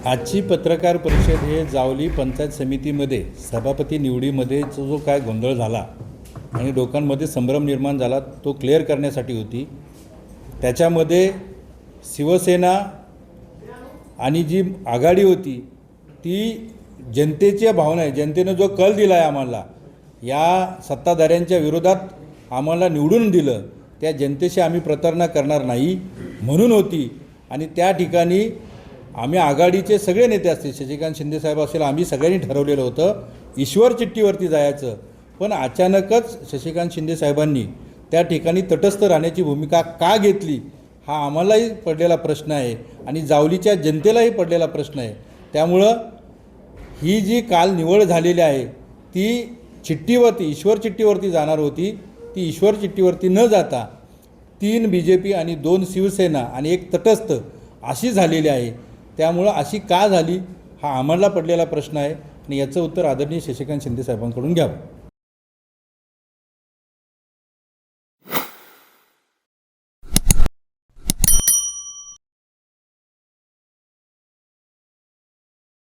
आजची पत्रकार परिषद हे जावली पंचायत समितीमध्ये सभापती निवडीमध्ये जो काय गोंधळ झाला आणि लोकांमध्ये संभ्रम निर्माण झाला तो क्लिअर करण्यासाठी होती। त्याच्यामध्ये शिवसेना आणि जी आघाडी होती ती जनतेच्या भावना आहे, जनतेने जो कल दिला आहे आम्हाला या सत्ताधाऱ्यांच्या विरोधात आम्हाला निवडून दिलं त्या जनतेशी आम्ही प्रतारणा करणार नाही म्हणून होती। आणि त्या ठिकाणी आम्ही आघाडीचे सगळे नेते असतील, शशिकांत शिंदे साहेब असेल, आम्ही सगळ्यांनी ठरवलेलं होतं ईश्वर चिठ्ठीवरती जायचं। पण अचानकच शशिकांत शिंदे साहेबांनी त्या ठिकाणी तटस्थ राहण्याची भूमिका का घेतली हा आम्हालाही पडलेला प्रश्न आहे आणि जावलीच्या जनतेलाही पडलेला प्रश्न आहे। त्यामुळं ही जी काल निवड झालेली आहे ती चिठ्ठीवरती ईश्वर चिठ्ठीवरती जाणार होती, ती ईश्वर चिठ्ठीवरती न जाता 3 BJP आणि 2 शिवसेना आणि 1 तटस्थ अशी झालेली आहे। त्यामुळं अशी का झाली हा आम्हाला पडलेला प्रश्न आहे आणि याचं उत्तर आदरणीय शशिकांत शिंदे साहेबांकडून घ्यावं।